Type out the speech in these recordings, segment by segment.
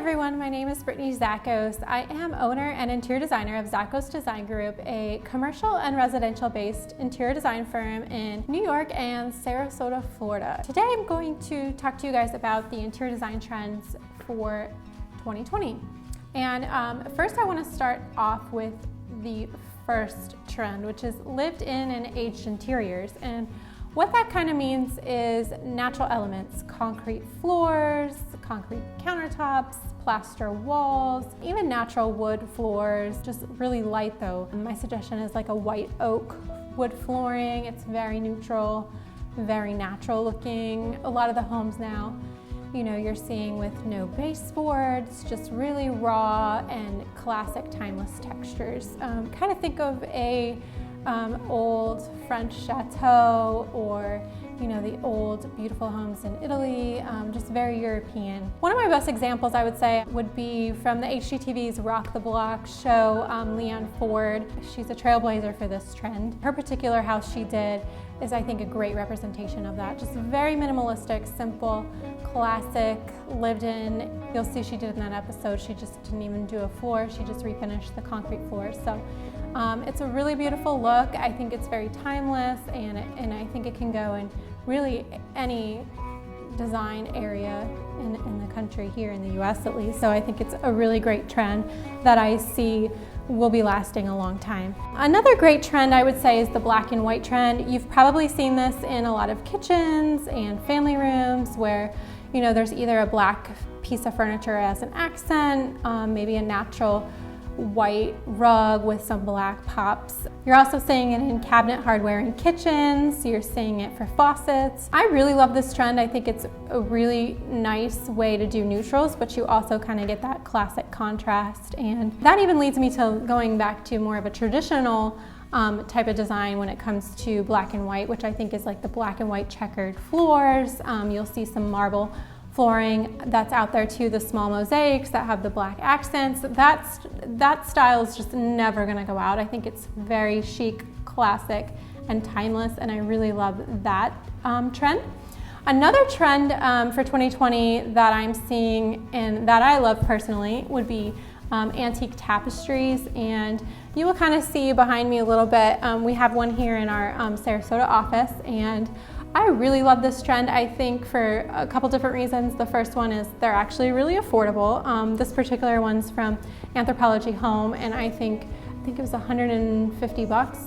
everyone, my name is Brittany Zachos. I am owner and interior designer of Zachos Design Group, a commercial and residential based interior design firm in New York and Sarasota, Florida. Today I'm going to talk to you guys about the interior design trends for 2020. And first I want to start off with the first trend, which is lived in and aged interiors. And what that kind of means is natural elements, concrete floors, concrete countertops, plaster walls, even natural wood floors, just really light though. My suggestion is like a white oak wood flooring. It's very neutral, very natural looking. A lot of the homes now, you're seeing with no baseboards, just really raw and classic timeless textures. Kind of think of a old French chateau or the old beautiful homes in Italy, just very European. One of my best examples I would say would be from the HGTV's Rock the Block show, Leanne Ford. She's a trailblazer for this trend. Her particular house she did is I think a great representation of that. Just very minimalistic, simple, classic, lived in. You'll see she did in that episode, she just didn't even do a floor, she just refinished the concrete floor. So it's a really beautiful look. I think it's very timeless and I think it can go in really any design area in the country, here in the US at least. So I think it's a really great trend that I see will be lasting a long time. Another great trend I would say is the black and white trend. You've probably seen this in a lot of kitchens and family rooms where there's either a black piece of furniture as an accent, maybe a natural white rug with some black pops. You're also seeing it in cabinet hardware in kitchens. You're seeing it for faucets. I really love this trend. I think it's a really nice way to do neutrals, but you also kind of get that classic contrast. And that even leads me to going back to more of a traditional type of design when it comes to black and white, which I think is like the black and white checkered floors. You'll see some marble flooring that's out there too, the small mosaics that have the black accents. That style is just never gonna go out. I think it's very chic, classic, and timeless, and I really love that trend. Another trend for 2020 that I'm seeing and that I love personally would be antique tapestries, and you will kind of see behind me a little bit. We have one here in our Sarasota office, and I really love this trend, I think, for a couple different reasons. The first one is they're actually really affordable. This particular one's from Anthropology Home, and I think it was 150 bucks.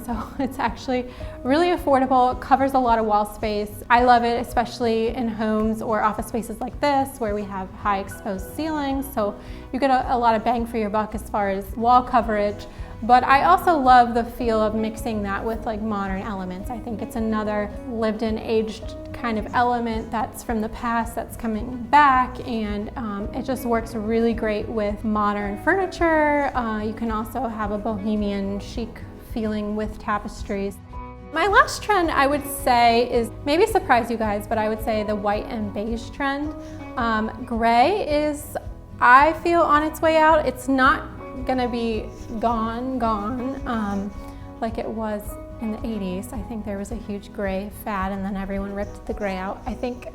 So it's actually really affordable. It covers a lot of wall space. I love it, especially in homes or office spaces like this where we have high exposed ceilings. So you get a lot of bang for your buck as far as wall coverage. But I also love the feel of mixing that with like modern elements. I think it's another lived in, aged kind of element that's from the past that's coming back, and it just works really great with modern furniture. You can also have a bohemian chic feeling with tapestries. My last trend I would say is, maybe surprise you guys, but I would say the white and beige trend. Gray is, I feel, on its way out. It's not gonna be gone like it was in the 80s. I think there was a huge gray fad and then everyone ripped the gray out. I think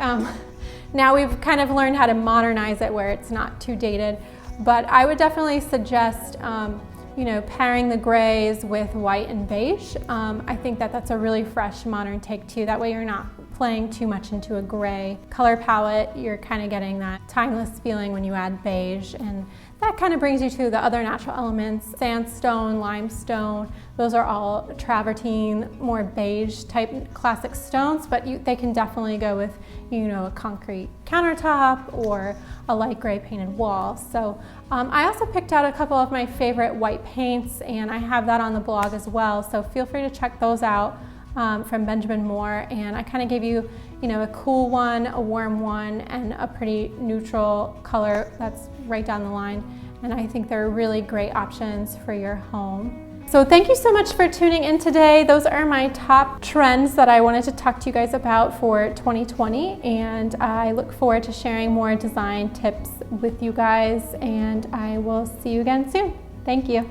now we've kind of learned how to modernize it where it's not too dated, but I would definitely suggest pairing the grays with white and beige. I think that's a really fresh modern take too. That way you're not playing too much into a gray color palette. You're kind of getting that timeless feeling when you add beige, and that kind of brings you to the other natural elements, sandstone, limestone. Those are all travertine, more beige type classic stones, but they can definitely go with a concrete countertop or a light gray painted wall. So I also picked out a couple of my favorite white paints, and I have that on the blog as well, so feel free to check those out from Benjamin Moore. And I kind of gave you a cool one, a warm one, and a pretty neutral color that's right down the line, and I think they're really great options for your home. So thank you so much for tuning in today. Those are my top trends that I wanted to talk to you guys about for 2020, and I look forward to sharing more design tips with you guys, and I will see you again soon. Thank you.